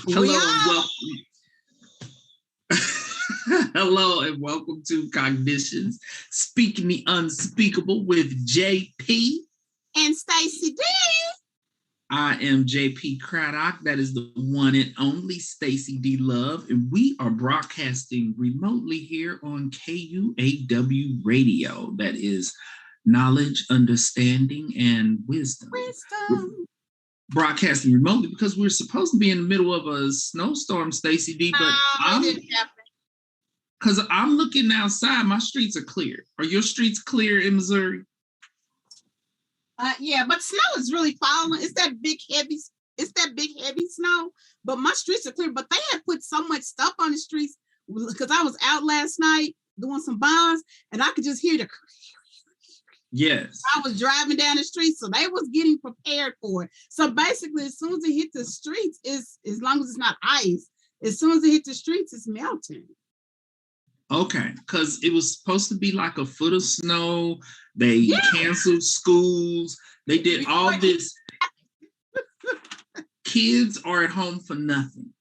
Hello and welcome. Hello and welcome to Cognitions, speaking the unspeakable with JP and Stacy D. I am JP Craddock. That is the one and only Stacy D Love, and we are broadcasting remotely here on KUAW Radio. That is knowledge, understanding, and wisdom. Broadcasting remotely because we're supposed to be in the middle of a snowstorm, Stacy D, but because I'm looking outside, my streets are clear. Are your streets clear in Missouri? Yeah, but snow is really falling. It's that big heavy snow. But my streets are clear. But they had put so much stuff on the streets because I was out last night doing some bonds, and I could just hear the. Yes. I was driving down the street, so they was getting prepared for it. So basically, as soon as it hit the streets, as long as it's not ice, as soon as it hit the streets, it's melting. Okay, because it was supposed to be like a foot of snow. They canceled schools. They did all this. Kids are at home for nothing.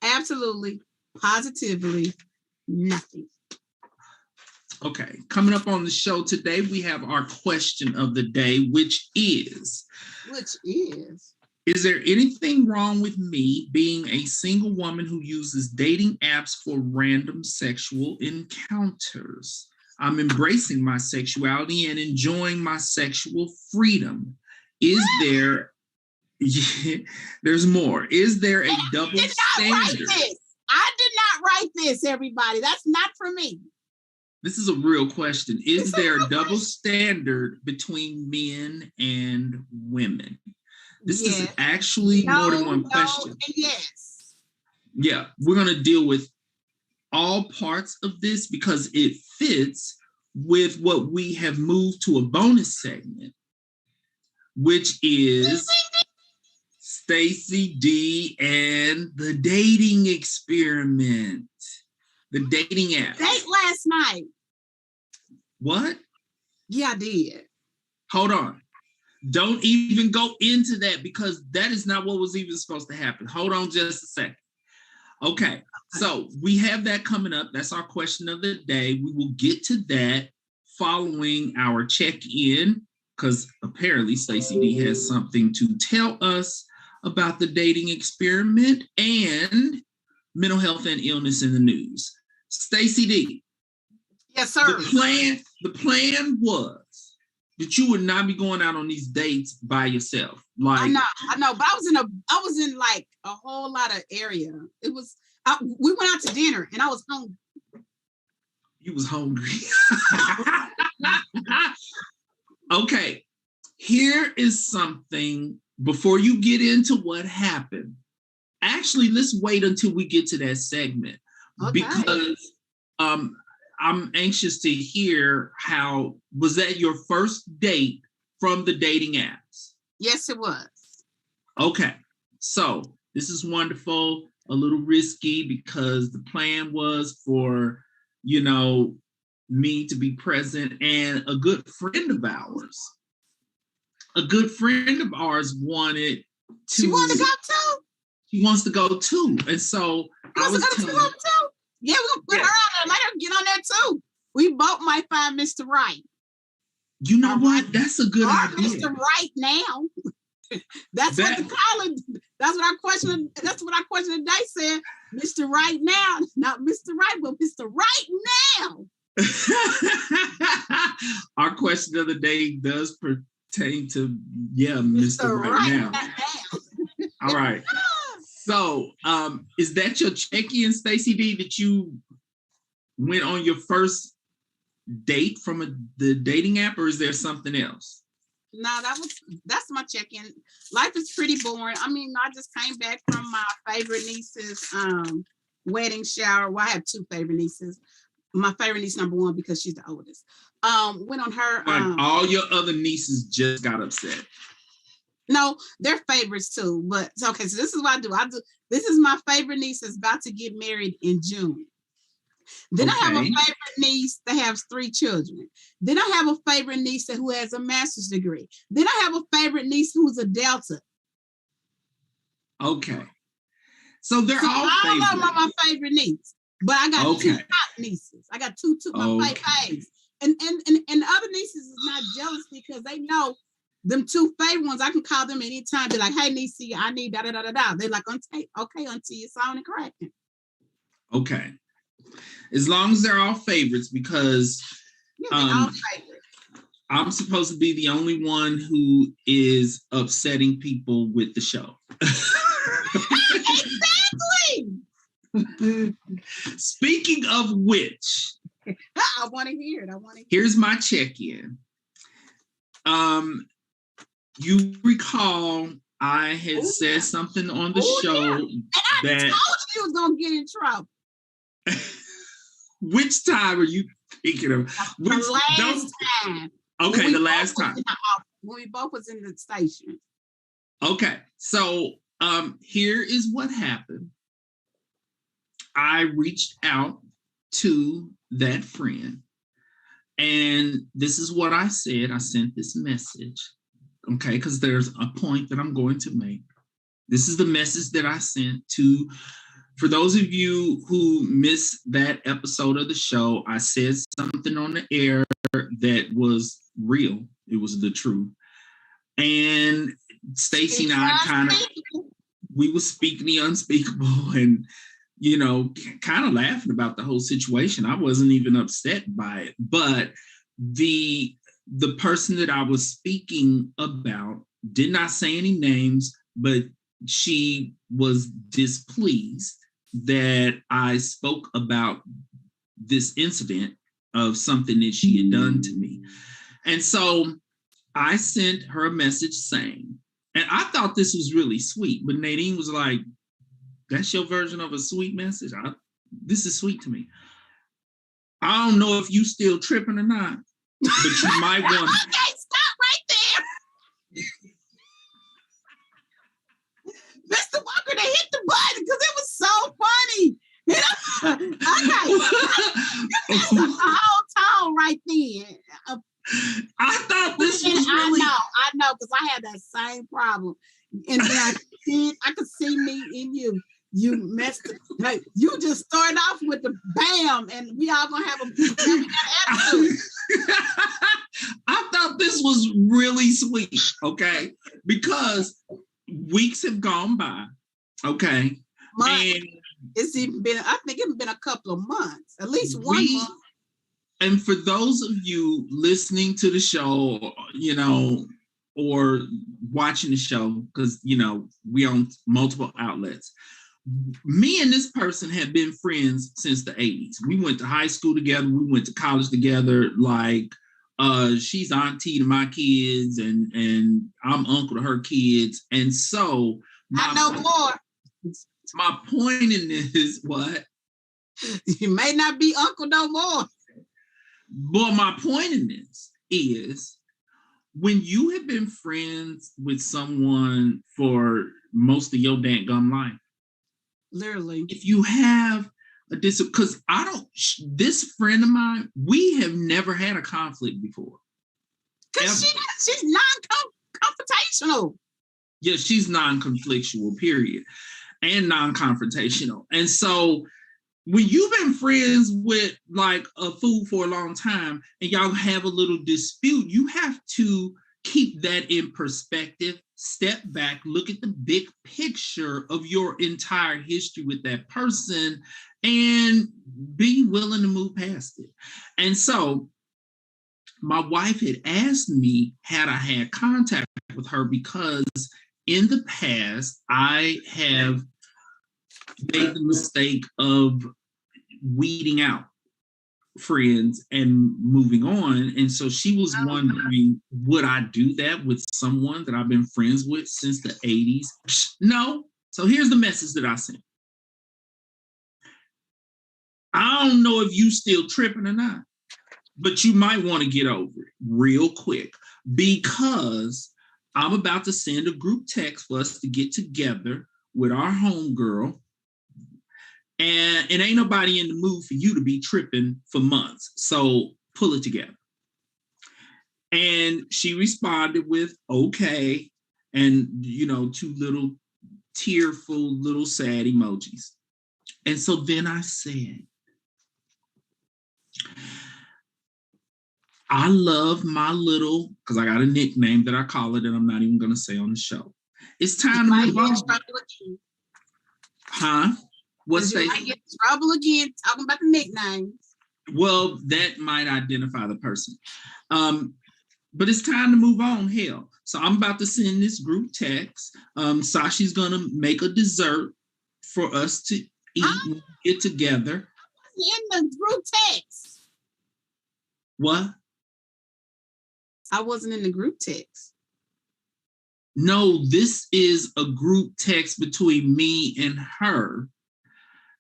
Absolutely, positively nothing. Okay, coming up on the show today, we have our question of the day, which is there anything wrong with me being a single woman who uses dating apps for random sexual encounters? I'm embracing my sexuality and enjoying my sexual freedom. Is there, there's more. Is there a double standard? I did not write this, everybody. That's not for me. This is a real question. Is there a double standard between men and women? This is actually more than one question. Yes. Yeah, we're going to deal with all parts of this because it fits with what we have moved to a bonus segment, which is Stacy D and the dating experiment. The dating app. Date last night. What? Yeah, I did. Hold on. Don't even go into that because that is not what was even supposed to happen. Hold on just a second. Okay, so we have that coming up. That's our question of the day. We will get to that following our check-in because apparently Stacy D has something to tell us about the dating experiment and mental health and illness in the news. Stacy D. Yes, sir. The plan was that you would not be going out on these dates by yourself. Like I know, but I was in like a whole lot of area. It was we went out to dinner and I was hungry. You was hungry. Okay. Here is something before you get into what happened. Actually, let's wait until we get to that segment because I'm anxious to hear how, was that your first date from the dating apps? Yes, it was. Okay, so this is wonderful, a little risky because the plan was for, me to be present and a good friend of ours. Wanted to. She wanted to go too? She wants to go too. And so I was telling her. Yeah, we're going to put her on there. Let her get on there too. We both might find Mr. Right. You know what? That's a good idea. Mr. Right now. That's what the college. That's what our question today said. Mr. Right now, not Mr. Right, but Mr. Right now. Our question of the day does pertain to Mr. Right now. All right. So, is that your check-in, Stacy D, that you went on your first date from the dating app, or is there something else? No, that's my check-in. Life is pretty boring. I mean, I just came back from my favorite niece's wedding shower. Well, I have two favorite nieces. My favorite niece number one because she's the oldest. Went on her. All your other nieces just got upset. No, they're favorites too. But okay, so this is what I do. This is my favorite niece that's about to get married in June. Then I have a favorite niece that has 3 children. Then I have a favorite niece who has a master's degree. Then I have a favorite niece who's a Delta. Okay. So they're all all of them are my favorite niece. But I got two top nieces. I got two my faves. And the other nieces is not jealous because they know them two favorite ones. I can call them anytime. Be like, hey, niece, I need da da da da da. They're like, okay, auntie, it's on and cracking. Okay. As long as they're all favorites, because all favorites. I'm supposed to be the only one who is upsetting people with the show. Exactly. Speaking of which, I want to hear it. Here's my check-in. You recall I had said something on the show that I told you was gonna get in trouble. Which time are you thinking of? The last time. Okay, the last time. When we both was in the station. Okay, so here is what happened. I reached out to that friend, and this is what I said. I sent this message, okay, because there's a point that I'm going to make. This is the message that I sent to, for those of you who missed that episode of the show, I said something on the air that was real. It was the truth. And Stacy and I we were speaking the unspeakable and, you know, kind of laughing about the whole situation. I wasn't even upset by it. But the person that I was speaking about did not say any names, but she was displeased that I spoke about this incident of something that she had done to me. And so I sent her a message saying, and I thought this was really sweet, but Nadine was like, that's your version of a sweet message? This is sweet to me. I don't know if you still tripping or not, but you might want to. Okay, stop right there. Mr. Walker, they hit the button because it was so funny. Okay. That's the whole tone right there. I thought this was really... I know, because I had that same problem. And then I could see me in you. You messed it. Like, you just started off with the bam, and we all gonna have a attitude. I thought this was really sweet, okay? Because weeks have gone by, okay? And it's even been, I think it's been a couple of months, at least 1 month. And for those of you listening to the show, you know, or watching the show, because, you know, we own multiple outlets. Me and this person have been friends since the 80s. We went to high school together. We went to college together. Like, she's auntie to my kids, and I'm uncle to her kids. And so I know more. My point in this is what? You may not be uncle no more. But my point in this is, when you have been friends with someone for most of your dadgum life, literally, if you have a because this friend of mine, we have never had a conflict before. Because she's non-confrontational. Yeah, she's non-conflictual, period, and non-confrontational. And so when you've been friends with like a fool for a long time and y'all have a little dispute, you have to keep that in perspective, step back, look at the big picture of your entire history with that person and be willing to move past it. And so my wife had asked me, had I had contact with her, because in the past, I have made the mistake of weeding out friends and moving on. And so she was wondering, would I do that with someone that I've been friends with since the 80s? No. So here's the message that I sent. I don't know if you still tripping or not, but you might want to get over it real quick, because I'm about to send a group text for us to get together with our homegirl. And it ain't nobody in the mood for you to be tripping for months. So pull it together. And she responded with, okay. And, you know, 2 little tearful little sad emojis. And so then I said, I love my little, because I got a nickname that I call it, and I'm not even going to say on the show. It's time to move on. Huh? What's that? I get in trouble again talking about the nicknames. Well, that might identify the person. But it's time to move on. Hell. So I'm about to send this group text. Sashi's going to make a dessert for us to eat and get together. In the group text. What? I wasn't in the group text. No, this is a group text between me and her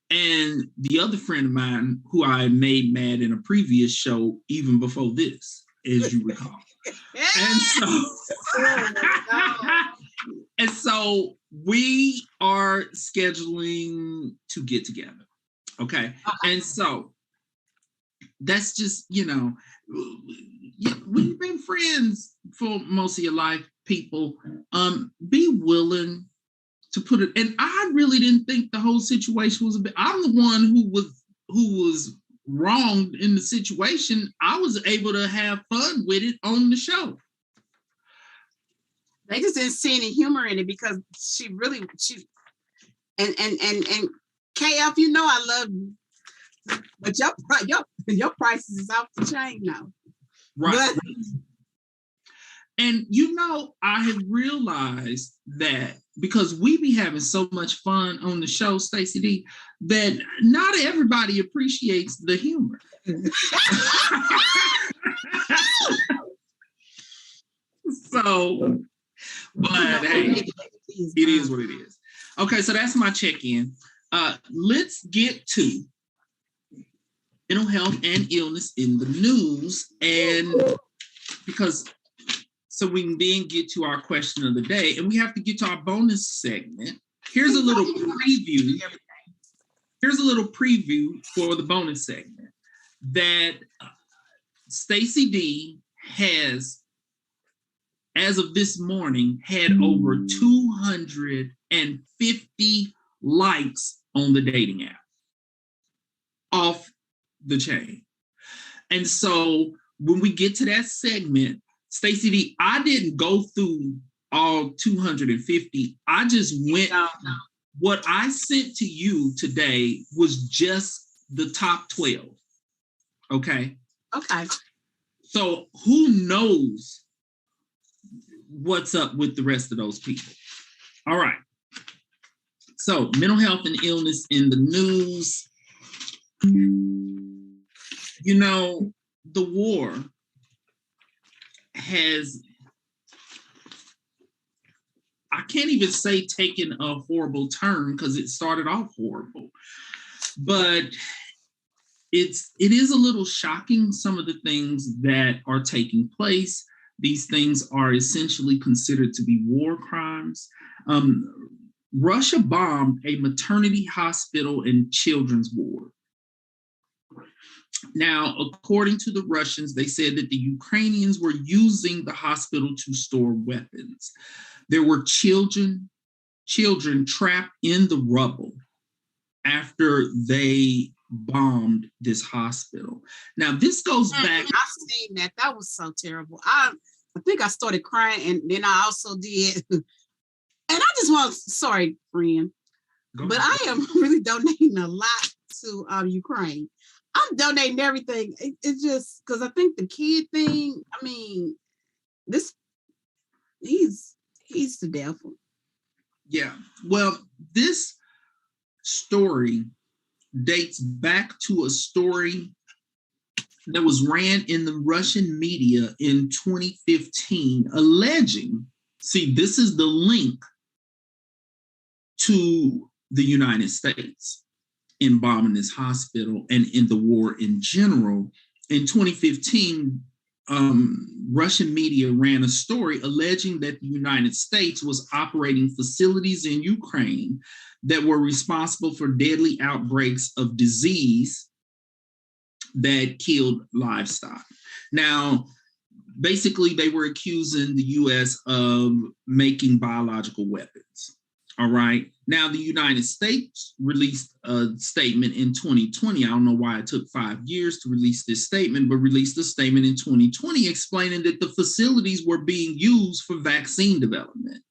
and the other friend of mine who I made mad in a previous show, even before this, as you recall. And so we are scheduling to get together. Okay. And so that's just, when you've been friends for most of your life, people, be willing to put it. And I really didn't think the whole situation was I'm the one who was wronged in the situation. I was able to have fun with it on the show. They just didn't see any humor in it because she and KF, I love you, but your prices is off the chain now. Right. And I have realized that because we be having so much fun on the show, Stacy D, that not everybody appreciates the humor. So, but hey, it is what it is. Okay, so that's my check-in. Let's get to mental health and illness in the news, and so we can then get to our question of the day, and we have to get to our bonus segment. Here's a little preview. Here's a little preview for the bonus segment that Stacy D has, as of this morning, had over 250 likes on the dating app. Off the chain. And so when we get to that segment, Stacy D, I didn't go through all 250. I just went. What I sent to you today was just the top 12. Okay. Okay. So who knows what's up with the rest of those people? All right. So mental health and illness in the news. The war has, I can't even say taken a horrible turn because it started off horrible, but it is a little shocking, some of the things that are taking place. These things are essentially considered to be war crimes. Russia bombed a maternity hospital and children's ward. Now, according to the Russians, they said that the Ukrainians were using the hospital to store weapons. There were children trapped in the rubble after they bombed this hospital. Now, this goes back. I've seen that. That was so terrible. I think I started crying, and then I also did. And I just want, sorry, friend, but I am really donating a lot to Ukraine. I'm donating everything. It's just because I think the kid thing, he's the devil. Yeah. Well, this story dates back to a story that was ran in the Russian media in 2015, alleging, see, this is the link to the United States in bombing this hospital and in the war in general. In 2015, Russian media ran a story alleging that the United States was operating facilities in Ukraine that were responsible for deadly outbreaks of disease that killed livestock. Now, basically, they were accusing the U.S. of making biological weapons. All right. Now, the United States released a statement in 2020. I don't know why it took 5 years to release this statement, but released a statement in 2020 explaining that the facilities were being used for vaccine development.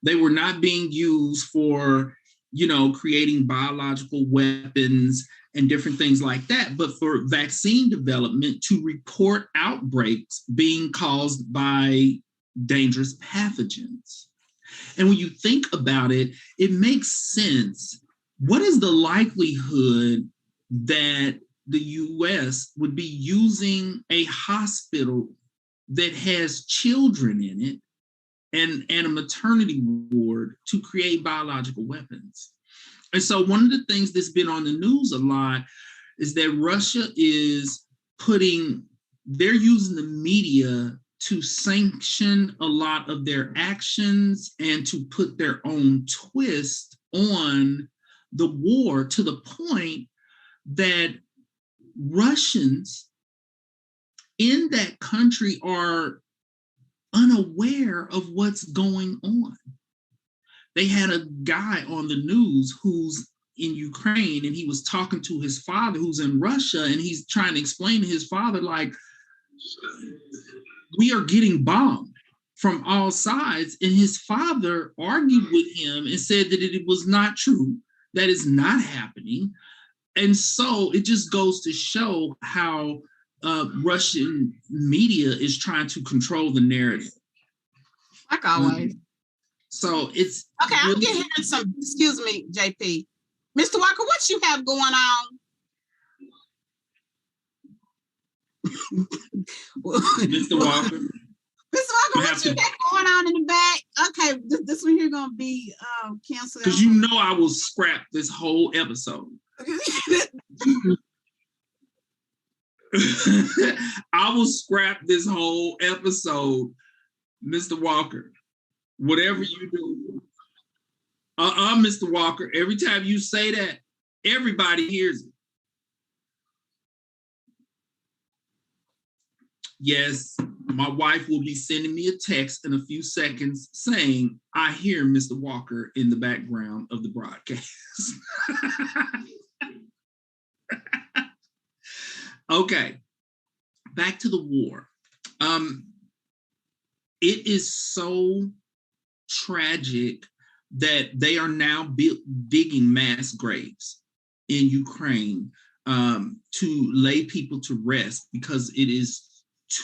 They were not being used for, creating biological weapons and different things like that, but for vaccine development to report outbreaks being caused by dangerous pathogens. And when you think about it, it makes sense. What is the likelihood that the US would be using a hospital that has children in it and a maternity ward to create biological weapons? And so one of the things that's been on the news a lot is that Russia is they're using the media to sanction a lot of their actions and to put their own twist on the war, to the point that Russians in that country are unaware of what's going on. They had a guy on the news who's in Ukraine, and he was talking to his father who's in Russia, and he's trying to explain to his father, like, we are getting bombed from all sides. And his father argued with him and said that it was not true, that is not happening. And so it just goes to show how Russian media is trying to control the narrative. Like always. So it's okay. Really, I'm getting some. Excuse me, JP, Mr. Walker, what you have going on? Mr. Walker. Mr. Walker, what you got going on in the back? Okay, this one here gonna be canceled. Because I will scrap this whole episode. I will scrap this whole episode, Mr. Walker. Whatever you do. Mr. Walker, every time you say that, everybody hears it. Yes, my wife will be sending me a text in a few seconds saying, I hear Mr. Walker in the background of the broadcast. Okay, back to the war. It is so tragic that they are now digging mass graves in Ukraine to lay people to rest, because it is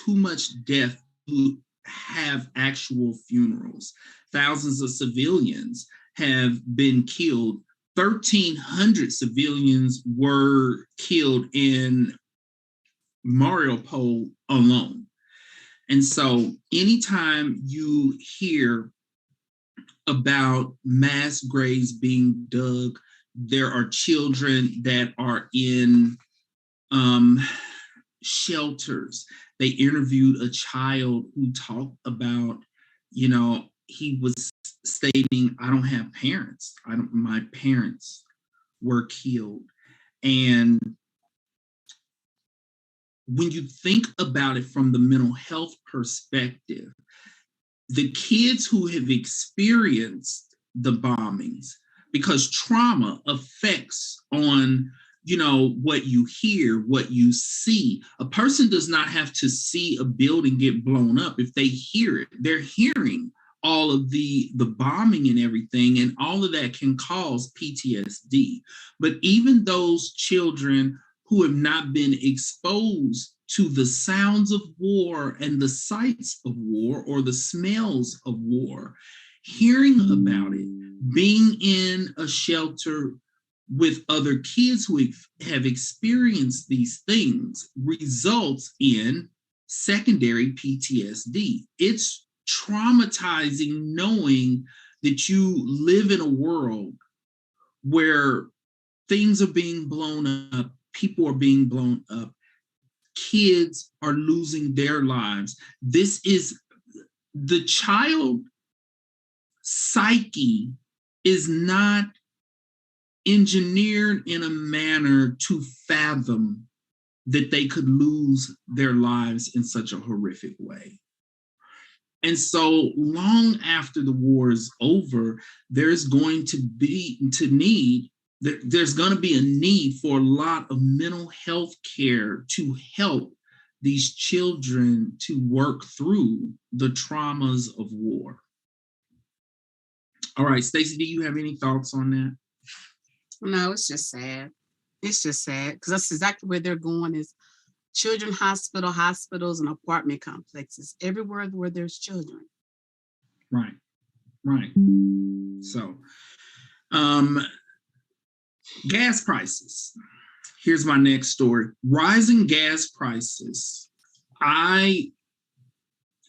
too much death to have actual funerals. Thousands of civilians have been killed. 1,300 civilians were killed in Mariupol alone. And so anytime you hear about mass graves being dug, there are children that are in shelters. They interviewed a child who talked about, he was stating, I don't have parents. My parents were killed. And when you think about it from the mental health perspective, the kids who have experienced the bombings, because trauma affects on, what you hear, what you see. A person does not have to see a building get blown up. If they hear it, they're hearing all of the bombing and everything, and all of that can cause PTSD. But even those children who have not been exposed to the sounds of war and the sights of war or the smells of war, hearing about it, being in a shelter with other kids who have experienced these things, results in secondary PTSD. It's traumatizing knowing that you live in a world where things are being blown up, people are being blown up, kids are losing their lives. This is the child psyche is not engineered in a manner to fathom that they could lose their lives in such a horrific way. And so long after the war is over, there's going to be there's going to be a need for a lot of mental health care to help these children to work through the traumas of war. All right, Stacy, do you have any thoughts on that? No, it's just sad. It's just sad because that's exactly where they're going is children's hospitals, and apartment complexes, everywhere where there's children. Right. So, gas prices. Here's my next story. Rising gas prices. I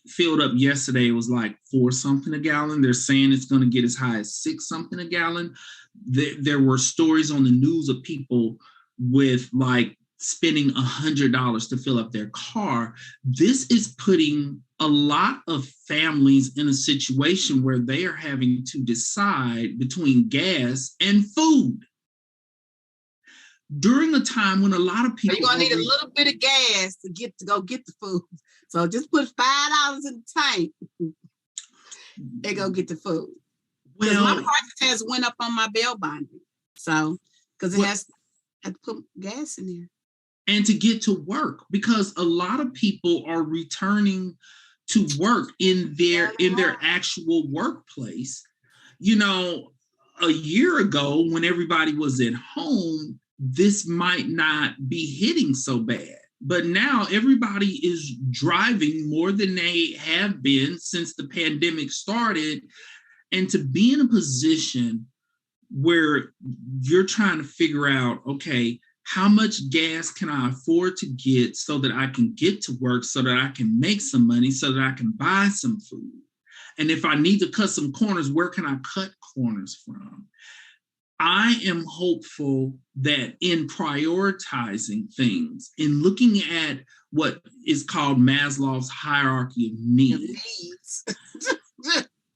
filled up yesterday. It was like 4 something a gallon. They're saying it's going to get as high as 6 something a gallon. There were stories on the news of people with like spending $100 to fill up their car. This is putting a lot of families in a situation where they are having to decide between gas and food. During a time when a lot of people... You're going to need a little bit of gas to go get the food. So just put $5 in the tank and go get the food. Well, my prices has went up on my bail bonding. So, because it has to put gas in there. And to get to work, because a lot of people are returning to work in their actual workplace. You know, a year ago when everybody was at home, this might not be hitting so bad. But now everybody is driving more than they have been since the pandemic started. And to be in a position where you're trying to figure out, okay, how much gas can I afford to get so that I can get to work, so that I can make some money, so that I can buy some food? And if I need to cut some corners, where can I cut corners from? I am hopeful that in prioritizing things, in looking at what is called Maslow's hierarchy of needs,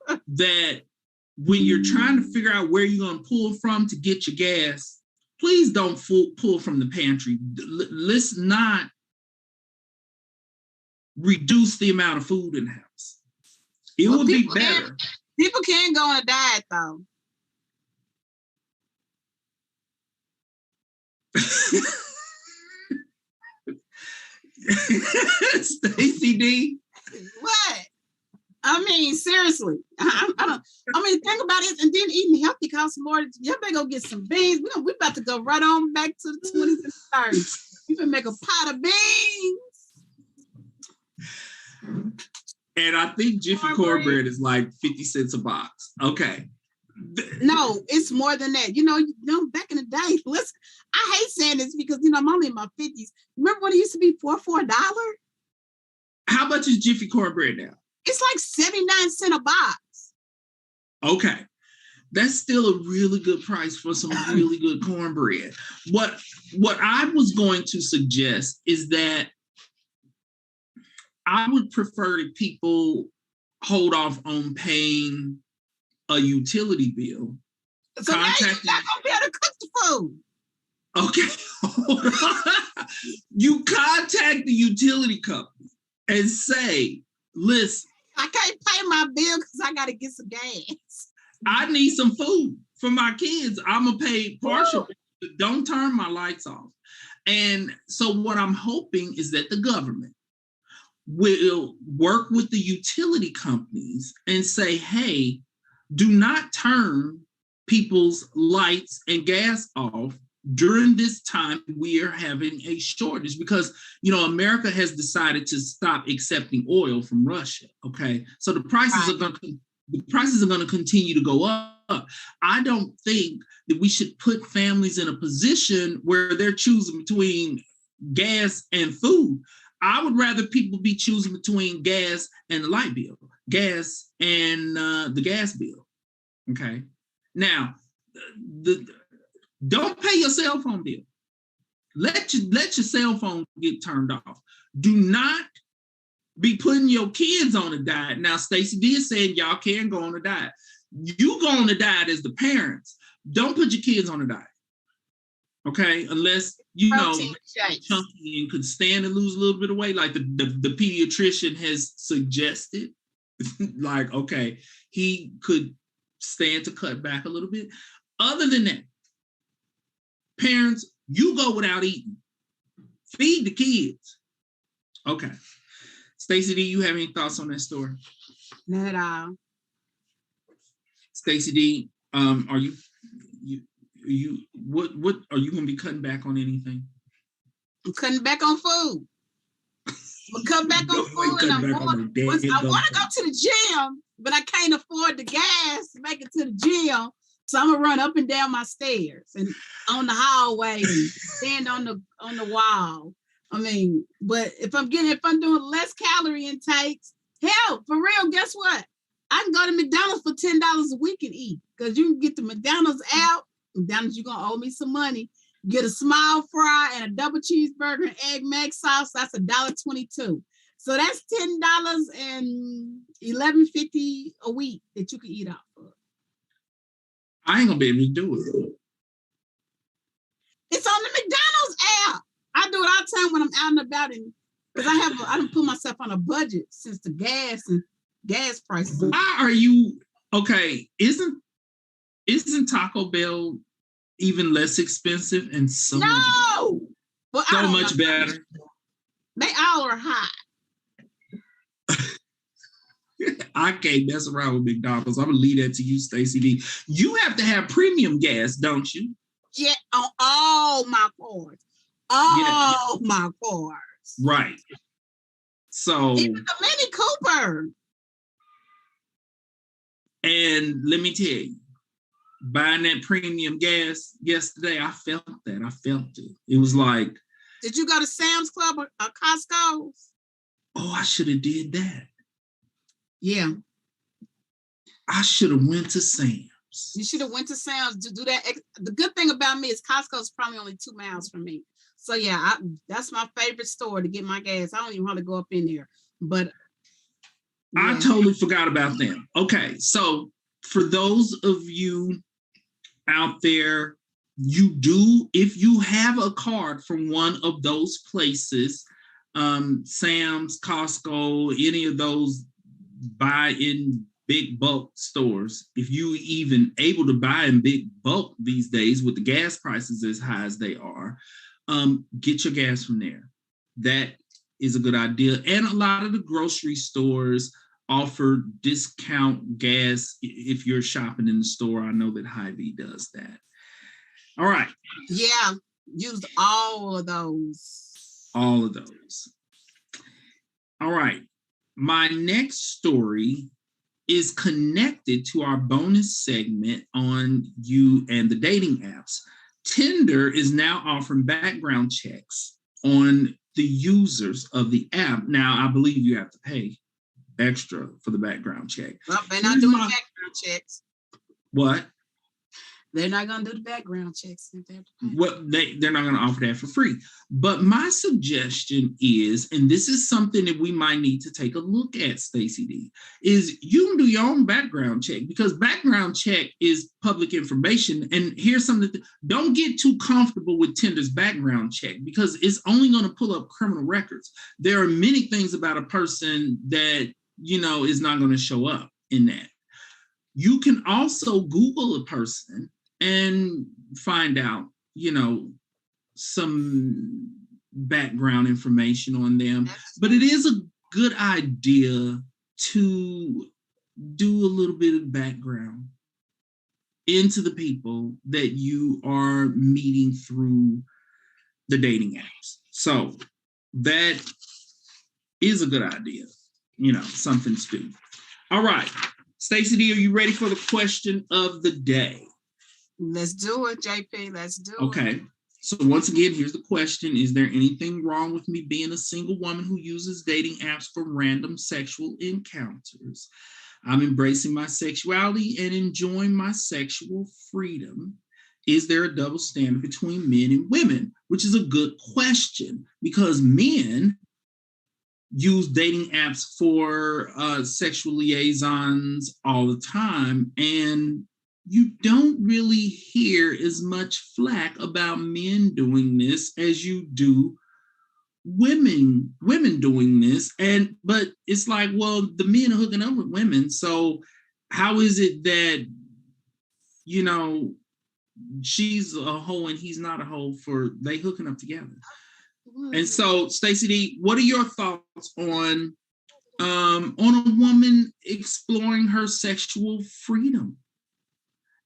that when you're trying to figure out where you're going to pull from to get your gas, please don't pull from the pantry. Let's not reduce the amount of food in the house. It would be better. People can go on a diet, though. Stacy D. What? I mean, seriously. I mean, think about it, and then eating healthy costs more. Y'all better go get some beans. We're about to go right on back to the 20s and 30s. You can make a pot of beans. And I think Jiffy cornbread is like 50 cents a box. Okay. No, it's more than that. You know, back in the day, listen, I hate saying this because, I'm only in my 50s. Remember when it used to be for $1? How much is Jiffy cornbread now? It's like 79 cents a box. Okay. That's still a really good price for some really good cornbread. What I was going to suggest is that I would prefer that people hold off on paying a utility bill. So now you're not going to be able to cook the food. Okay. You contact the utility company and say, listen, I can't pay my bill because I got to get some gas. I need some food for my kids. I'm going to pay partial. Don't turn my lights off. And so what I'm hoping is that the government will work with the utility companies and say, hey, do not turn people's lights and gas off during this time we are having a shortage, because America has decided to stop accepting oil from Russia. Okay, so the prices are going to continue to go up. I don't think that we should put families in a position where they're choosing between gas and food. I would rather people be choosing between gas and the light bill, gas and the gas bill. Okay, now don't pay your cell phone bill. Let your cell phone get turned off. Do not be putting your kids on a diet. Now, Stacy did say y'all can go on a diet. You go on a diet as the parents. Don't put your kids on a diet. Okay, unless chunky and could stand and lose a little bit of weight, like the pediatrician has suggested. Like, okay, he could stand to cut back a little bit. Other than that, parents, you go without eating. Feed the kids. Okay. Stacy, do you have any thoughts on that story? Not at all. Stacy D, are you what are you gonna be cutting back on anything? I'm cutting back on food. I'm cutting back on food, and I want to go to the gym, but I can't afford the gas to make it to the gym. So I'm gonna run up and down my stairs and on the hallway and stand on the wall. I mean, but if I'm doing less calorie intakes, hell, for real, guess what? I can go to McDonald's for $10 a week and eat, because you can get the McDonald's out. McDonald's, you're gonna owe me some money. Get a small fry and a double cheeseburger and egg mac sauce. That's $1.22. So that's $10 and $11.50 a week that you can eat off of. I ain't gonna be able to do it. It's on the McDonald's app. I do it all the time when I'm out and about, and because I don't put myself on a budget since the gas prices. Why are you okay? Isn't Taco Bell even less expensive and so much better? They all are high. I can't mess around with McDonald's. I'm gonna leave that to you, Stacy D. You have to have premium gas, don't you? Yeah, on all my cars. My cars. Right. So even the Mini Cooper. And let me tell you, buying that premium gas yesterday, I felt that. I felt it. It was like, did you go to Sam's Club or Costco's? Oh, I should have did that. Yeah. I should have went to Sam's. You should have went to Sam's to do that. The good thing about me is Costco's probably only 2 miles from me. So yeah, that's my favorite store to get my gas. I don't even want to go up in there. But yeah. I totally forgot about them. Okay, so for those of you out there, if you have a card from one of those places, Sam's, Costco, any of those buy in big bulk stores, if you even able to buy in big bulk these days with the gas prices as high as they are, get your gas from there. That is a good idea. And a lot of the grocery stores offer discount gas if you're shopping in the store. I know that Hy-Vee does that. All right. Yeah, used all of those. All of those. All right. My next story is connected to our bonus segment on you and the dating apps. Tinder is now offering background checks on the users of the app. Now, I believe you have to pay extra for the background check. Well, they're not doing background checks. What? They're not going to do the background checks. Well, they're not going to offer that for free. But my suggestion is, and this is something that we might need to take a look at, Stacy D, is you can do your own background check, because background check is public information. And here's something, don't get too comfortable with Tinder's background check, because it's only going to pull up criminal records. There are many things about a person that, is not going to show up in that. You can also Google a person and find out, some background information on them. But it is a good idea to do a little bit of background into the people that you are meeting through the dating apps. So that is a good idea, something to do. All right. Stacy D, are you ready for the question of the day? Let's do it, JP. Let's do it. Okay. So once again, here's the question. Is there anything wrong with me being a single woman who uses dating apps for random sexual encounters? I'm embracing my sexuality and enjoying my sexual freedom. Is there a double standard between men and women? Which is a good question, because men use dating apps for sexual liaisons all the time, and you don't really hear as much flack about men doing this as you do women doing this, but it's like, well, the men are hooking up with women, so how is it that, you know, she's a hoe and he's not a hoe for they hooking up together? And so, Stacy D, what are your thoughts on a woman exploring her sexual freedom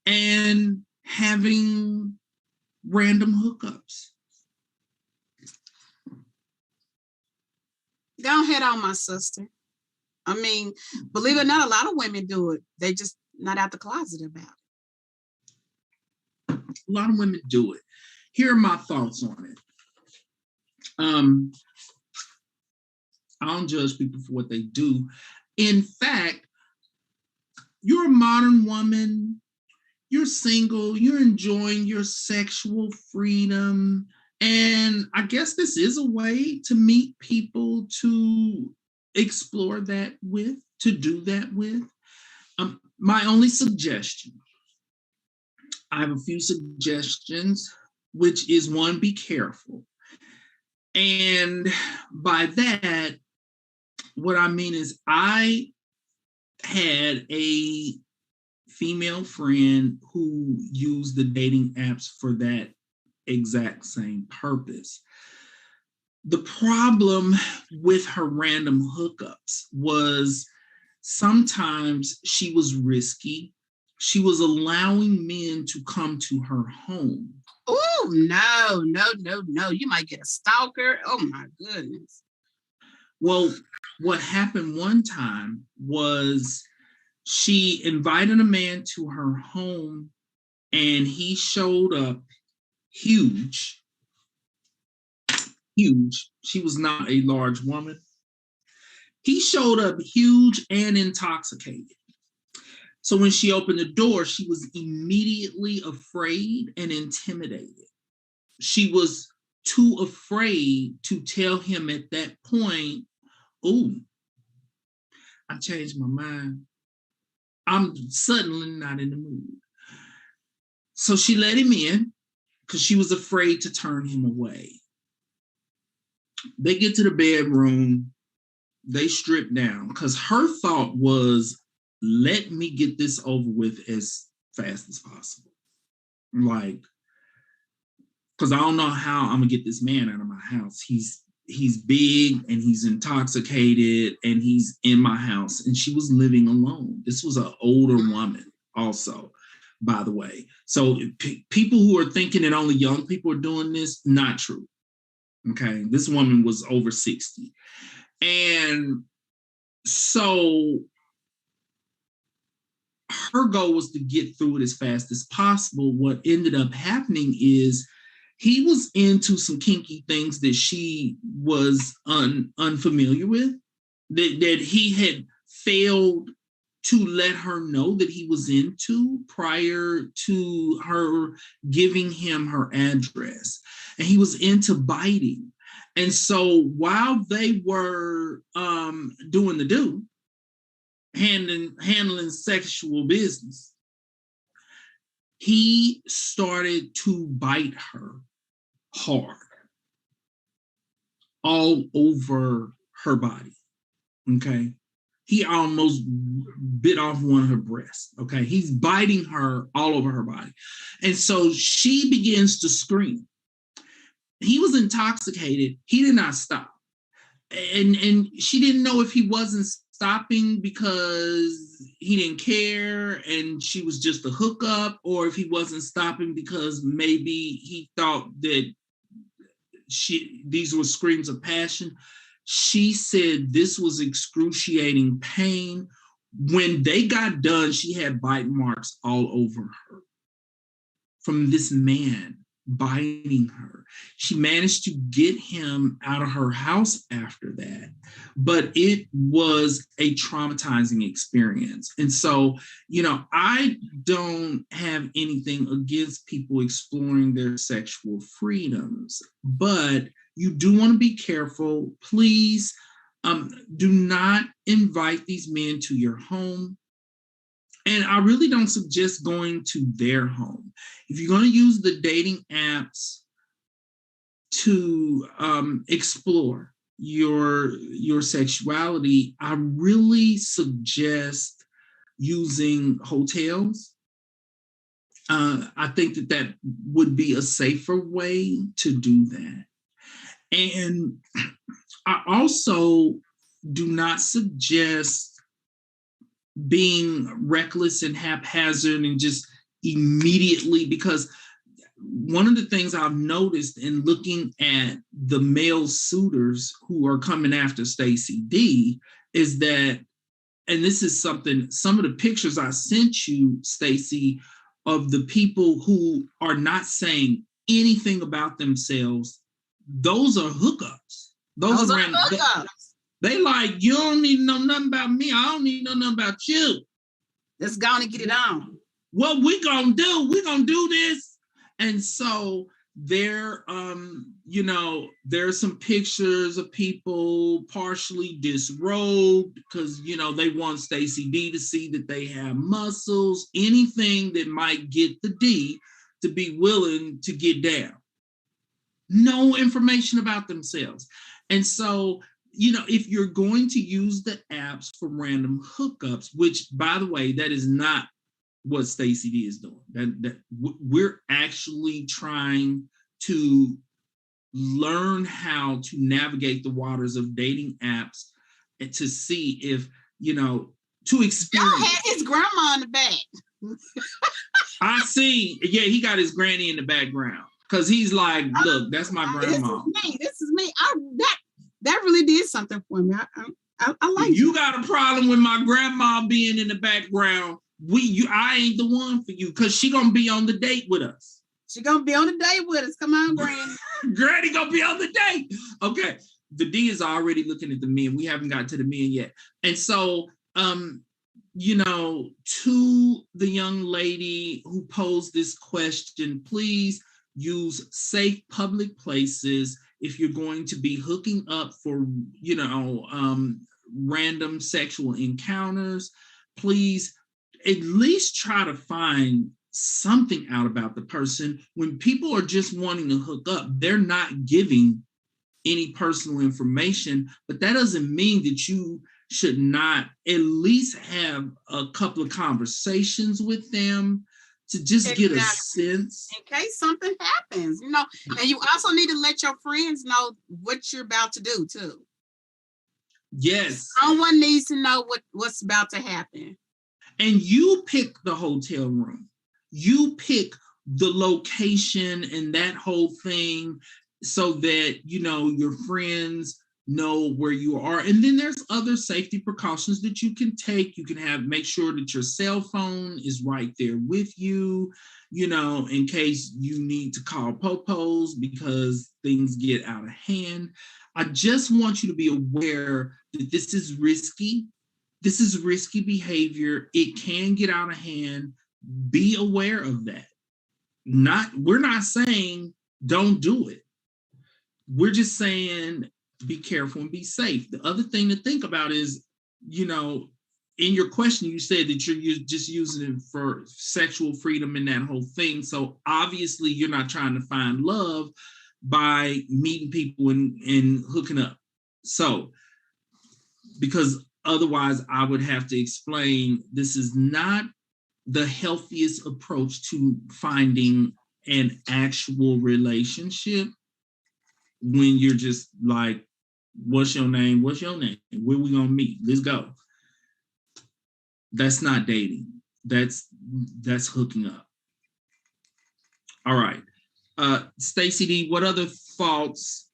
and having random hookups? Go ahead on, my sister. I mean, believe it or not, a lot of women do it. They just not out the closet about it. A lot of women do it. Here are my thoughts on it. I don't judge people for what they do. In fact, you're a modern woman, you're single, you're enjoying your sexual freedom. And I guess this is a way to meet people to explore that with, to do that with. My only suggestion, I have a few suggestions, which is one, be careful. And by that, what I mean is I had a female friend who used the dating apps for that exact same purpose. The problem with her random hookups was sometimes she was risky. She was allowing men to come to her home. Oh, no. You might get a stalker. Oh, my goodness. Well, what happened one time was she invited a man to her home and he showed up huge. She was not a large woman. He showed up huge and intoxicated. So when she opened the door, she was immediately afraid and intimidated. She was too afraid to tell him at that point, oh, I changed my mind. I'm suddenly not in the mood. So she let him in because she was afraid to turn him away. They get to the bedroom, they strip down because her thought was, let me get this over with as fast as possible. Like, because I don't know how I'm gonna get this man out of my house. He's big and he's intoxicated and he's in my house. And she was living alone. This was an older woman also, by the way. So people who are thinking that only young people are doing this, not true. Okay, this woman was over 60. And so her goal was to get through it as fast as possible. What ended up happening is he was into some kinky things that she was unfamiliar with, that he had failed to let her know that he was into prior to her giving him her address. And he was into biting. And so while they were doing the do, handling sexual business, he started to bite her hard all over her body. Okay. He almost bit off one of her breasts. Okay. He's biting her all over her body. And so she begins to scream. He was intoxicated. He did not stop. And she didn't know if he wasn't stopping because he didn't care and she was just a hookup, or if he wasn't stopping because maybe he thought that these were screams of passion. She said this was excruciating pain. When they got done, she had bite marks all over her from this man biting her. She managed to get him out of her house after that, but it was a traumatizing experience. And so, I don't have anything against people exploring their sexual freedoms, but you do want to be careful. Please do not invite these men to your home. And I really don't suggest going to their home. If you're going to use the dating apps to explore your sexuality, I really suggest using hotels. I think that would be a safer way to do that. And I also do not suggest being reckless and haphazard and just immediately, because one of the things I've noticed in looking at the male suitors who are coming after Stacy D is that, and this is something, some of the pictures I sent you, Stacy, of the people who are not saying anything about themselves, those are hookups. Those are hookups. They like, you don't need to know nothing about me. I don't need to know nothing about you. Let's go and get it on. What we gonna do? We gonna do this. And so there, there's some pictures of people partially disrobed because, they want Stacy D to see that they have muscles, anything that might get the D to be willing to get down. No information about themselves. And so, if you're going to use the apps for random hookups, which, by the way, that is not what Stacy D is doing. That we're actually trying to learn how to navigate the waters of dating apps and to see if, to experience. Y'all had his grandma in the back. I see. Yeah, he got his granny in the background because he's like, look, that's my grandma. This is me. That really did something for me. I like you. Got a problem with my grandma being in the background. I ain't the one for you because she gonna be on the date with us. She gonna be on the date with us. Come on, Granny. Granny gonna be on the date. Okay. The D is already looking at the men. We haven't got to the men yet. And so, to the young lady who posed this question, please use safe public places if you're going to be hooking up for, random sexual encounters. Please at least try to find something out about the person. When people are just wanting to hook up, they're not giving any personal information, but that doesn't mean that you should not at least have a couple of conversations with them to just get a sense. In case something happens, and you also need to let your friends know what you're about to do too. Yes. Someone needs to know what's about to happen. And you pick the hotel room. You pick the location and that whole thing so that, your friends know where you are. And then there's other safety precautions that you can take. You can make sure that your cell phone is right there with you, in case you need to call popos because things get out of hand. I just want you to be aware that this is risky. This is risky behavior. It can get out of hand. Be aware of that. We're not saying don't do it. We're just saying be careful and be safe. The other thing to think about is, in your question, you said that you're just using it for sexual freedom and that whole thing. So obviously you're not trying to find love by meeting people and hooking up. So, because otherwise I would have to explain this is not the healthiest approach to finding an actual relationship when you're just like, what's your name? What's your name? Where we gonna meet? Let's go. That's not dating. That's hooking up. All right. Stacy D, what other thoughts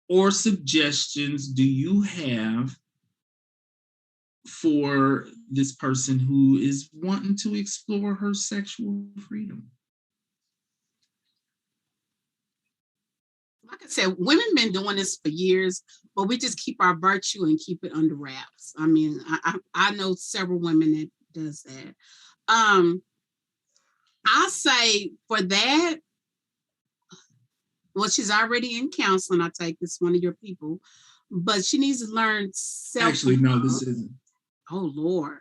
or suggestions do you have for this person who is wanting to explore her sexual freedom? Like I said, women been doing this for years, but we just keep our virtue and keep it under wraps. I mean, I know several women that does that. I say for that, well, she's already in counseling. I take this one of your people, but she needs to learn self. Actually, no, this isn't. Oh Lord.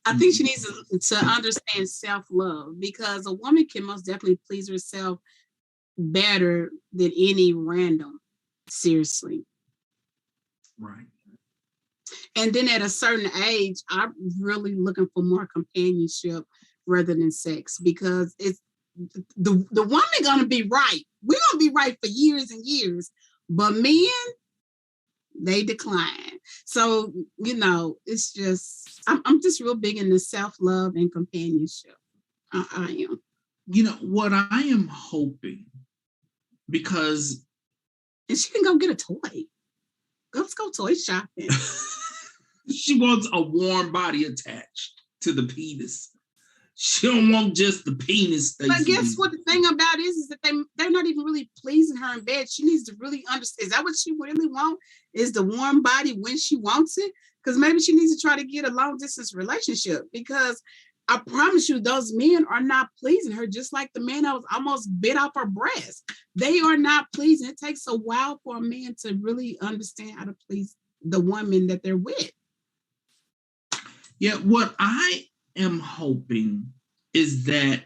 I think she needs to understand self-love, because a woman can most definitely please herself better than any random. Seriously. Right. And then at a certain age, I'm really looking for more companionship rather than sex, because it's the woman gonna be right. We're gonna be right for years and years, but men, they decline. So, it's just, I'm just real big into self-love and companionship. I am. What I am hoping, because... And she can go get a toy. Let's go toy shopping. She wants a warm body attached to the penis. She don't want just the penis. Stacy. But guess what? The thing about it is that they're not even really pleasing her in bed. She needs to really understand. Is that what she really wants? Is the warm body when she wants it? Because maybe she needs to try to get a long distance relationship. Because I promise you, those men are not pleasing her. Just like the man that was almost bit off her breast. They are not pleasing. It takes a while for a man to really understand how to please the woman that they're with. Yeah, what I am hoping is that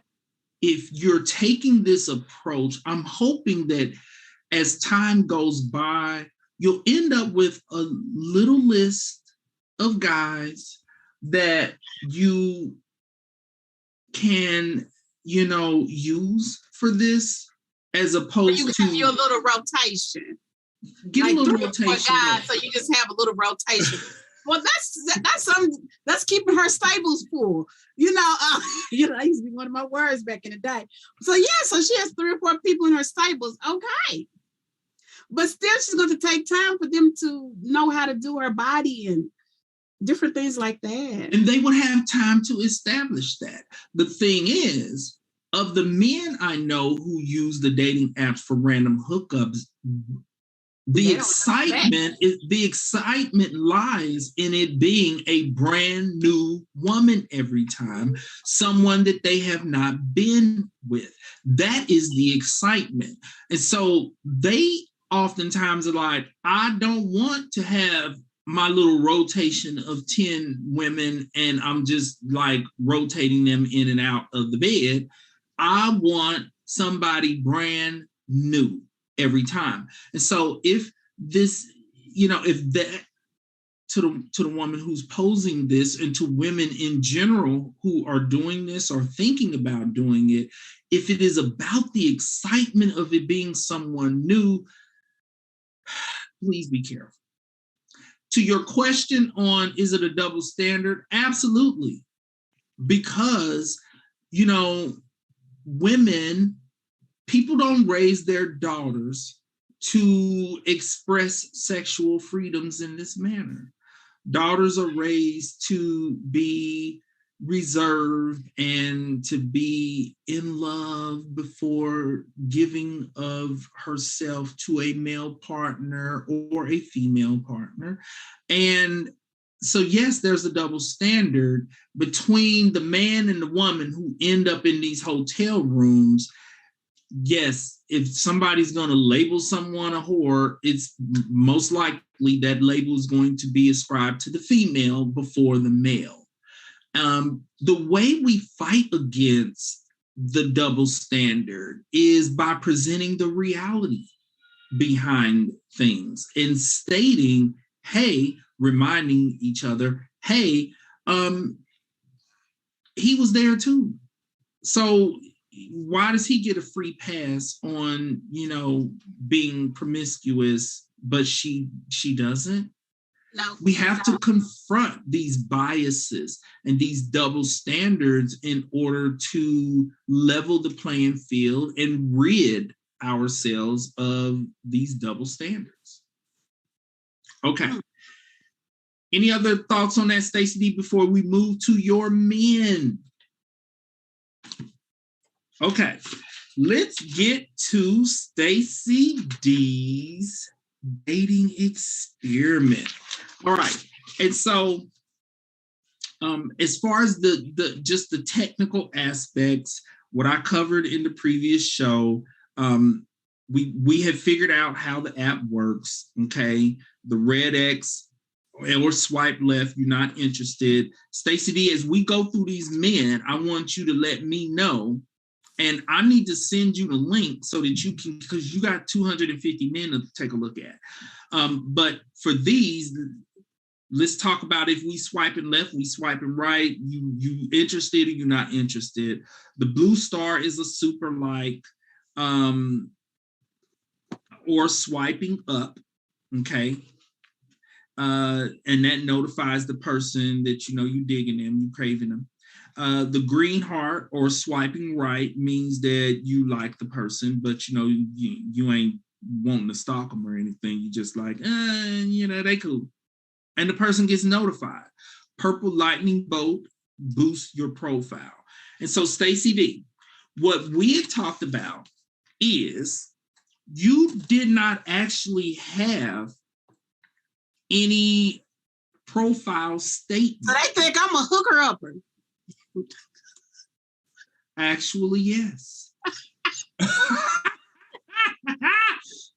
if you're taking this approach, I'm hoping that as time goes by, you'll end up with a little list of guys that you can, use for this, as opposed to your little rotation. Get like a little rotation. Guys, so you just have a little rotation. Well, that's something that's keeping her stables full. I used to be one of my words back in the day. So so she has 3 or 4 people in her stables. Okay. But still, she's going to take time for them to know how to do her body and different things like that. And they would have time to establish that. The thing is, of the men I know who use the dating apps for random hookups, the excitement lies in it being a brand new woman every time, someone that they have not been with. That is the excitement. And so they oftentimes are like, I don't want to have my little rotation of 10 women and I'm just like rotating them in and out of the bed. I want somebody brand new every time. And so if this, if that to the woman who's posing this, and to women in general who are doing this or thinking about doing it, if it is about the excitement of it being someone new, please be careful. To your question on, is it a double standard? Absolutely. Because, women, people don't raise their daughters to express sexual freedoms in this manner. Daughters are raised to be reserved and to be in love before giving of herself to a male partner or a female partner. And so, yes, there's a double standard between the man and the woman who end up in these hotel rooms. Yes, if somebody's going to label someone a whore, it's most likely that label is going to be ascribed to the female before the male. The way we fight against the double standard is by presenting the reality behind things and stating, hey, reminding each other, hey, he was there too. So why does he get a free pass on, being promiscuous, but she doesn't? No. We have to confront these biases and these double standards in order to level the playing field and rid ourselves of these double standards. Okay. Any other thoughts on that, Stacy D, before we move to your men? Okay, let's get to Stacy D's dating experiment. All right, and so as far as the technical aspects, what I covered in the previous show, we have figured out how the app works. Okay, the red X or swipe left, you're not interested. Stacy D, as we go through these men, I want you to let me know And I need to send you the link so that you can, because you got 250 men to take a look at. But for these, let's talk about if we swiping left, we swiping right. You interested or you're not interested. The blue star is a super like, or swiping up, okay? And that notifies the person that you digging them, you craving them. The green heart or swiping right means that you like the person, but you ain't wanting to stalk them or anything. You just like, they cool. And the person gets notified. Purple lightning bolt boosts your profile. And so, Stacy D, what we had talked about is you did not actually have any profile statement. So they think I'm a hooker-upper. Actually, yes.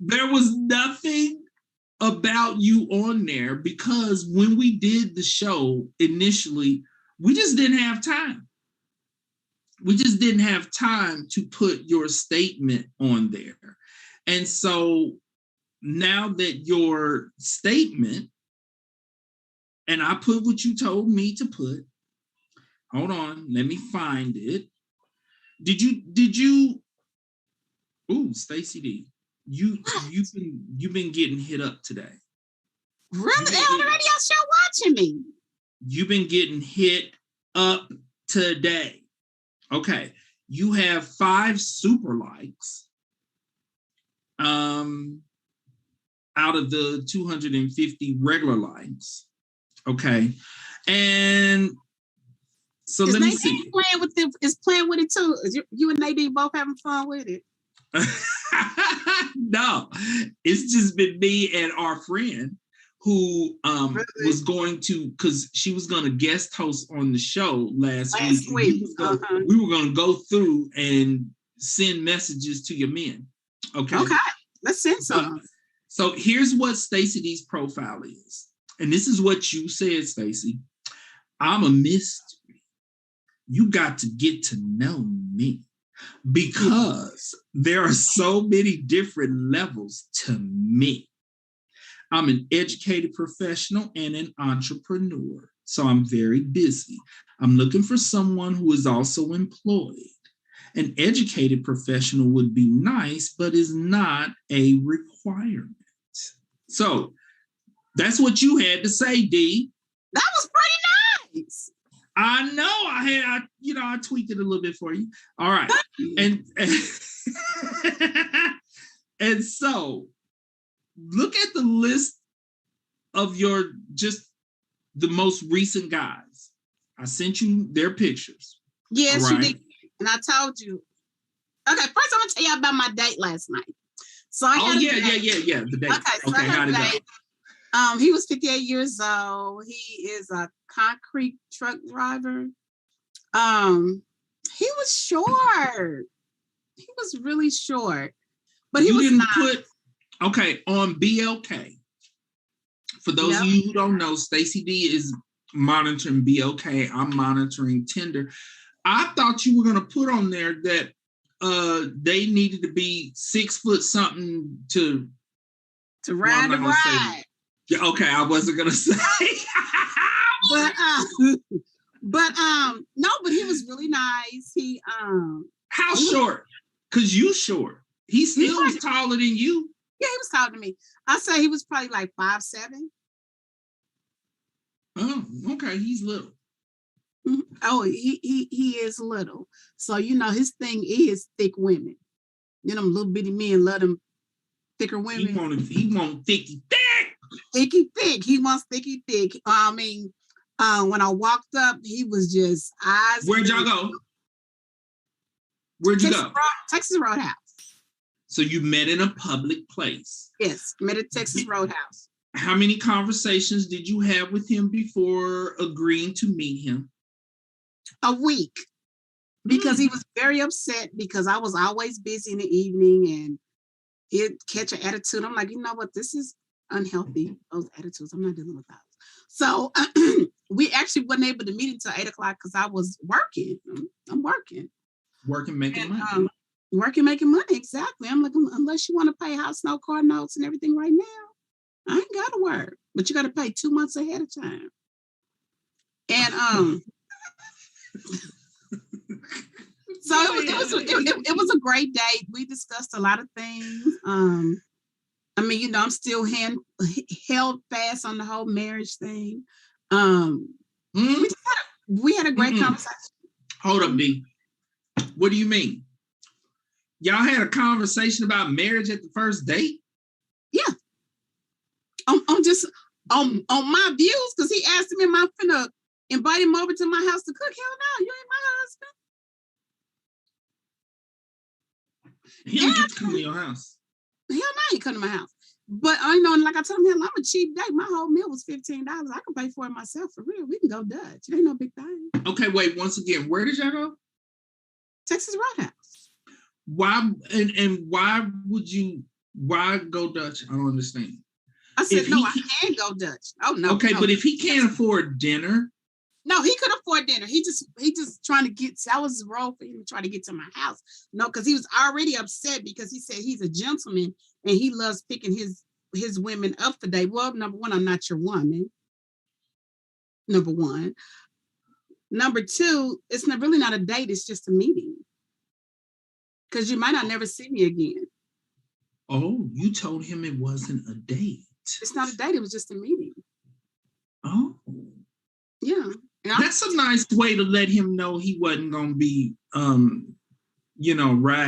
There was nothing about you on there because when we did the show initially, we just didn't have time. We just didn't have time to put your statement on there. And so now that your statement, and I put what you told me to put, hold on, let me find it. Did you, ooh, Stacy D, you've been getting hit up today. Really? They're on the radio show watching me. You've been getting hit up today. Okay. You have 5 super likes out of the 250 regular likes. Okay. And so let me see. Is playing with it too. Is you and Nadine both having fun with it? No, it's just been me and our friend who really? Was going to, because she was going to guest host on the show last week. We were going to go through and send messages to your men. Okay. Let's send some. So here's what Stacy D's profile is. And this is what you said, Stacy. I'm a mystery. You got to get to know me because there are so many different levels to me. I'm an educated professional and an entrepreneur, so I'm very busy. I'm looking for someone who is also employed. An educated professional would be nice, but is not a requirement. So that's what you had to say, D. That was pretty nice. I know. I tweaked it a little bit for you. All right. And so look at the list of just the most recent guys. I sent you their pictures. Yes, right? You did. And I told you. Okay, first I'm gonna tell you about my date last night. So I had the date. Okay, how did it go? He was 58 years old. He is a concrete truck driver. He was short. He was really short. But he was not. Okay, on BLK. For those of you who don't know, Stacy D is monitoring BLK. I'm monitoring Tinder. I thought you were going to put on there that they needed to be 6 foot something to ride the ride. Yeah, okay, I wasn't going to say. but but he was really nice. He How short? Because you short. He still was taller than you. Yeah, he was taller than me. I say he was probably like 5'7". Oh, okay. He's little. Oh, he is little. So his thing is thick women. Them little bitty men love them thicker women. He want thicky thick. Thicky thick. He wants thicky thick. I mean, when I walked up, he was just eyes. Where'd y'all go? Where'd you go? Texas Roadhouse. So you met in a public place. Yes, met at Texas Roadhouse. How many conversations did you have with him before agreeing to meet him? A week. Because he was very upset because I was always busy in the evening and he'd catch an attitude. I'm like, you know what? This is unhealthy. Those attitudes, I'm not dealing with those. So we actually wasn't able to meet until 8 o'clock because I was working. I'm working. Working, making money. Working, making money, exactly. I'm like, unless you want to pay house note, car notes, and everything right now, I ain't got to work. But you got to pay 2 months ahead of time. And so it was a great date. We discussed a lot of things. I mean, you know, I'm still held fast on the whole marriage thing. We had a great conversation. Hold up, D. What do you mean? Y'all had a conversation about marriage at the first date? Yeah. I'm just on my views, because he asked me, am I finna invite him over to my house to cook? Hell no, you ain't my husband. He didn't get to come to your house. Hell no, he ain't come to my house. But I know, like I told him, I'm a cheap date. My whole meal was $15. I can pay for it myself, for real. We can go Dutch. It ain't no big thing. Okay, wait, once again, where did y'all go? Texas Roadhouse. Why why go Dutch? I don't understand. I said, I can't go Dutch. Oh no. Okay, no. But if he can't afford dinner. No, he could afford dinner. He just trying to get, that was his role for him to try to get to my house. No, because he was already upset because he said he's a gentleman and he loves picking his women up for date. Well, number one, I'm not your woman. Number one. Number two, it's really not a date, it's just a meeting. Because you might not never see me again. Oh, you told him it wasn't a date. It's not a date, it was just a meeting. Oh. Yeah. That's a nice way to let him know he wasn't going to be, riding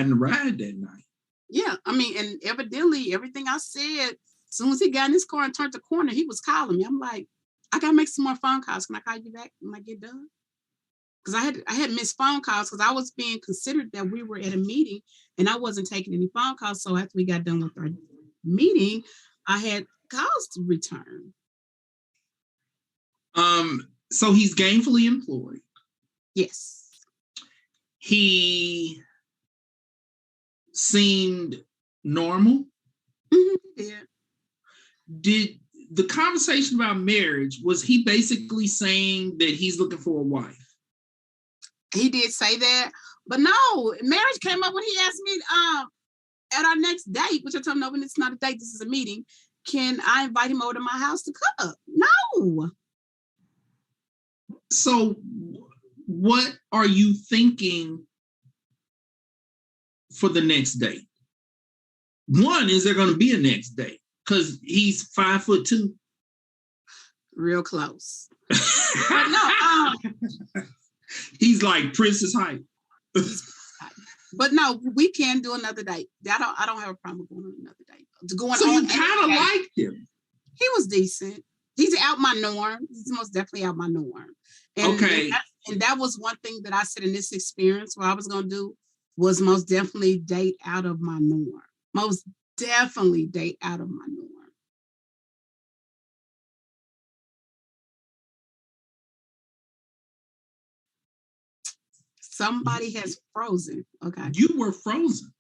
the ride that night. Yeah. I mean, and evidently everything I said, as soon as he got in his car and turned the corner, he was calling me. I'm like, I got to make some more phone calls. Can I call you back when I get done? Because I had missed phone calls because I was being considered that we were at a meeting and I wasn't taking any phone calls. So after we got done with our meeting, I had calls to return. So he's gainfully employed. Yes. He seemed normal. Mm-hmm. Yeah. Did the conversation about marriage, was he basically saying that he's looking for a wife? He did say that, but no, marriage came up when he asked me at our next date, which I told him, no, when it's not a date, this is a meeting. Can I invite him over to my house to cook? No. So what are you thinking for the next date? One, is there going to be a next date? Because he's 5'2". Real close. But no, he's like Prince's height. But no, we can do another date. I don't have a problem going on another date. So you kind of liked him. He was decent. He's out my norm. He's most definitely out my norm. And, okay. And that was one thing that I said in this experience, what I was going to do was most definitely date out of my norm. Most definitely date out of my norm. Somebody has frozen. Okay. You were frozen.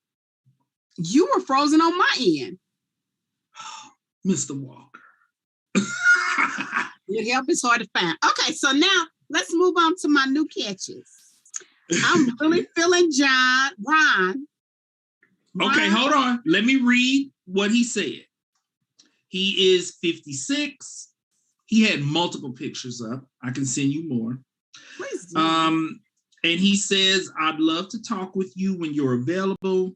You were frozen on my end. Mr. Walker. Your help is hard to find. Okay, so now let's move on to my new catches. I'm really feeling Ron. Okay, hold on. Let me read what he said. He is 56. He had multiple pictures up. I can send you more. Please do. And he says, I'd love to talk with you when you're available,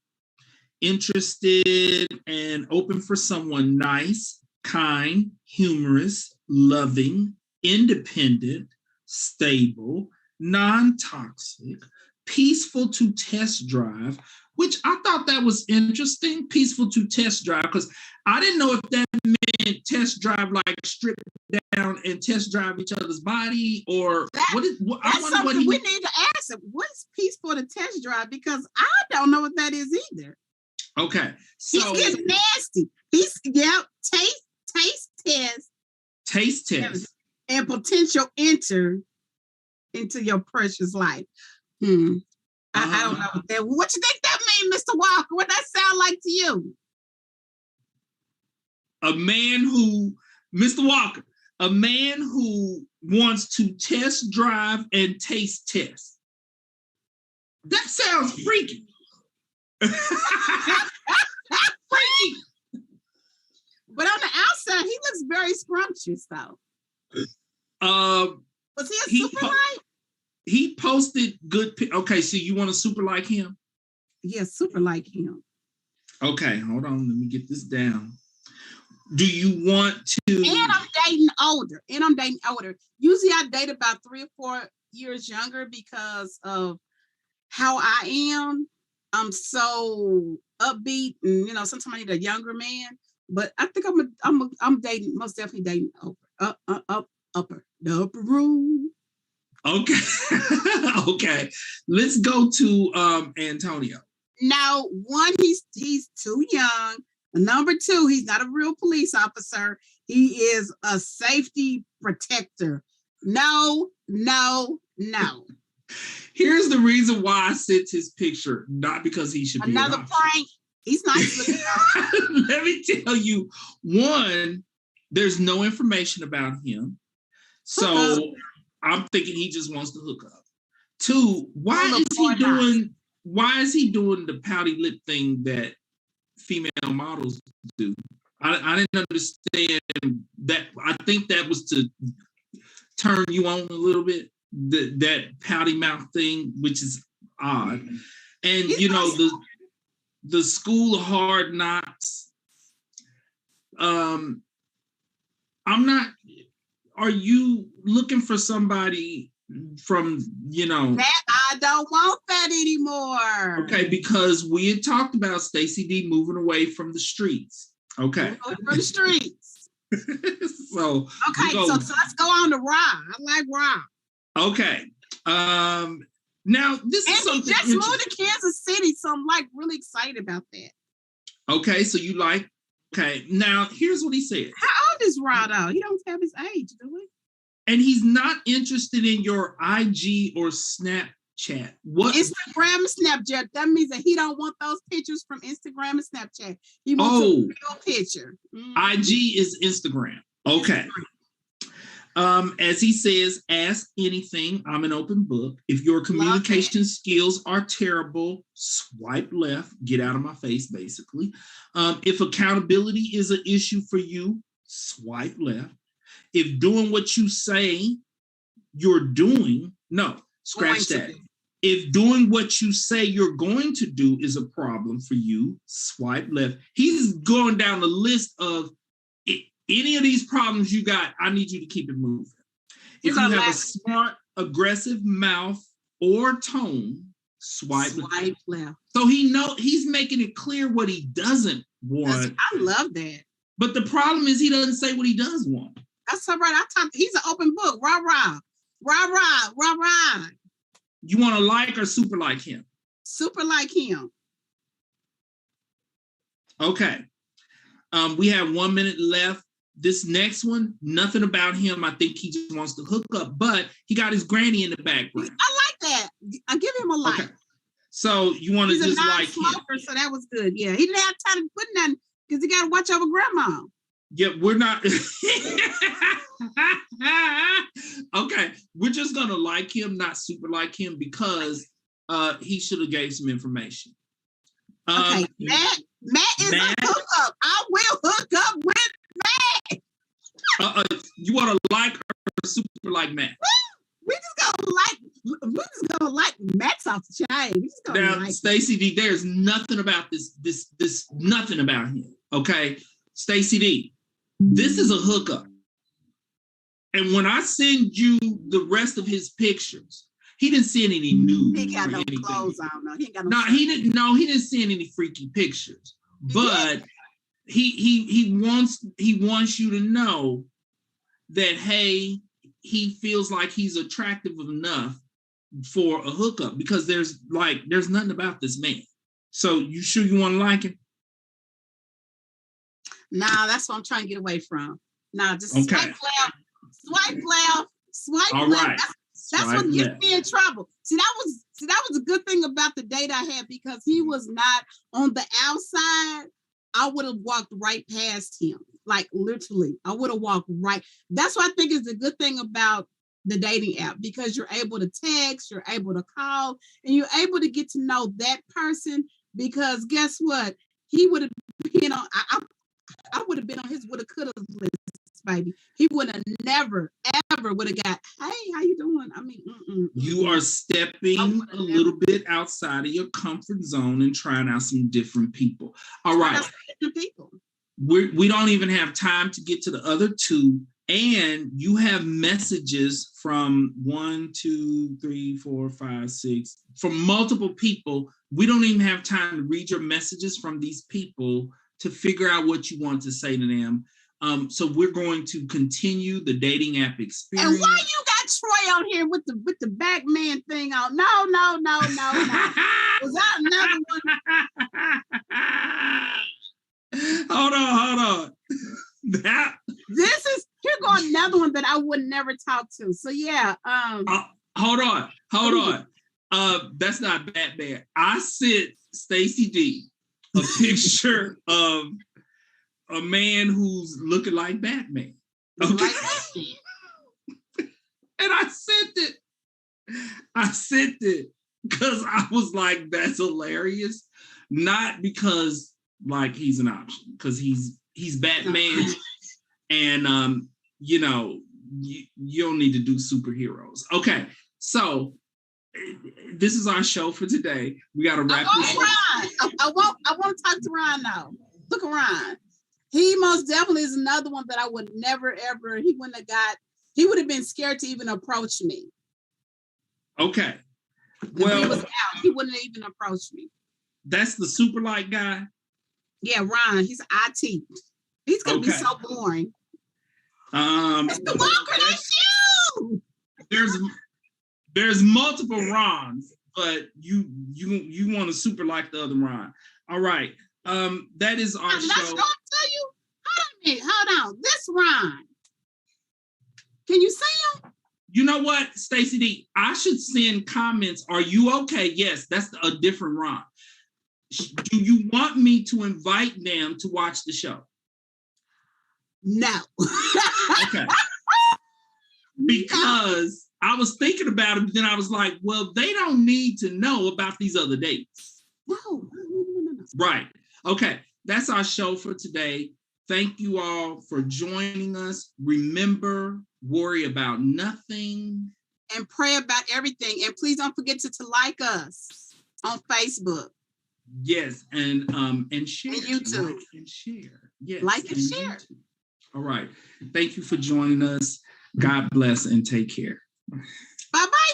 interested, and open for someone nice, kind, humorous, loving, independent, stable, non-toxic, peaceful to test drive, which I thought that was interesting, peaceful to test drive, because I didn't know if that meant test drive like strip down and test drive each other's body, or that's something we need to ask him. What is peaceful to test drive? Because I don't know what that is either. Okay, so he's getting nasty. Taste test, and potential enter into your precious life. I don't know what that. What you think that means, Mr. Walker? What that sound like to you? Mr. Walker, a man who wants to test drive and taste test. That sounds freaky. Freaky. But on the outside, he looks very scrumptious, though. Was he a super like? He posted good. Okay, so you want to super like him? Yeah, super like him. Okay, hold on. Let me get this down. Do you want to? And I'm dating older. Usually I date about 3 or 4 years younger because of how I am. I'm so upbeat, and sometimes I need a younger man. But I think I'm dating, most definitely dating the upper room. Okay. Okay. Let's go to Antonio. Now, one, he's too young. Number 2, he's not a real police officer. He is a safety protector. No. Here's the reason why I sent his picture, not because he should be another prank. He's nice looking. Let me tell you, one, there's no information about him. So I'm thinking he just wants to hook up. 2, why is he doing the pouty lip thing that female models do? I didn't understand that. I think that was to turn you on a little bit, that pouty mouth thing, which is odd. And the School of Hard Knocks. I'm not. Are you looking for somebody from that? I don't want that anymore. Okay, because we had talked about Stacy D moving away from the streets. Okay, from the streets. So let's go on to Raw. I like Raw. Okay. Now this is something. He just moved to Kansas City, so I'm like really excited about that. Okay, so you like. Okay, now here's what he said. How old is Rod though? He don't have his age, do we? And he's not interested in your IG or Snapchat. What? Instagram and Snapchat. That means that he don't want those pictures from Instagram and Snapchat. He wants a real picture. Mm-hmm. IG is Instagram. Okay. As he says, ask anything. I'm an open book. If your communication skills are terrible, swipe left. Get out of my face, basically. If accountability is an issue for you, swipe left. If doing what you say you're doing, no, scratch that. If doing what you say you're going to do is a problem for you, swipe left. He's going down the list of any of these problems you got, I need you to keep it moving. If you have a smart, aggressive mouth or tone, swipe left. So he's making it clear what he doesn't want. I love that. But the problem is he doesn't say what he does want. That's all right. He's an open book. Rah, rah. Rah, rah. Rah, rah. You want to like or super like him? Super like him. Okay. We have 1 minute left. This next one, nothing about him. I think he just wants to hook up, but he got his granny in the background. I like that. I give him a like. Okay. So you want to just like him. So that was good. Yeah. He didn't have time to put nothing because he got to watch over grandma. Yeah, we're not. Okay. We're just going to like him, not super like him, because he should have gave some information. Okay. Matt is a hookup. I will hook up with Matt. You want to like or super like Matt? We just gonna like Matt's off the chain. Now, Stacy D, there's nothing about this nothing about him. Okay, Stacy D, this is a hookup. And when I send you the rest of his pictures, he didn't send any nudes. He got no clothes on. No, he ain't got no. He didn't. No, he didn't send any freaky pictures. But he wants you to know that, hey, he feels like he's attractive enough for a hookup, because there's nothing about this man. So you sure you want to like him? Nah, that's what I'm trying to get away from. Nah, just swipe left. All right. That's what gets me in trouble. See, that was a good thing about the date I had, because he was not on the outside. I would have walked right past him. Like literally, I would have walked right. That's what I think is the good thing about the dating app, because you're able to text, you're able to call, and you're able to get to know that person. Because guess what? He would have been on. I would have been on his woulda coulda list, baby. He would have never ever would have got. Hey, how you doing? I mean, you are stepping a little bit outside of your comfort zone and trying out some different people. All right, different people. We don't even have time to get to the other two. And you have messages from 1, 2, 3, 4, 5, 6, from multiple people. We don't even have time to read your messages from these people to figure out what you want to say to them. So we're going to continue the dating app experience. And why you got Troy on here with the Batman thing on? No. Was that another one? Hold on. Here going another one that I would never talk to. So yeah. Hold on. That's not Batman. I sent Stacy D a picture of a man who's looking like Batman. Okay. And I sent it because I was like, that's hilarious. Not because like he's an option, because he's Batman. And you don't need to do superheroes. Okay, so this is our show for today. We got to wrap this up. I want to talk to Ron now. Look at Ron. He most definitely is another one that I would never ever. He would have been scared to even approach me. Okay. Well, he wouldn't even approach me. That's the super light guy. Yeah, Ron. He's IT. He's gonna be so boring. Mr. Walker, that's you. There's multiple Rons, but you want to super like the other Ron. All right. That is our show. Let's go tell you. Hold on. This Ron. Can you see him? You know what, Stacy D? I should send comments. Are you okay? Yes, that's a different Ron. Do you want me to invite them to watch the show? No. Okay. Because I was thinking about it, but then I was like, well, they don't need to know about these other dates. No. Right. Okay. That's our show for today. Thank you all for joining us. Remember, worry about nothing. And pray about everything. And please don't forget to like us on Facebook. Yes, and share. And YouTube. Like and share. Yes. Like and share. YouTube. All right. Thank you for joining us. God bless and take care. Bye-bye.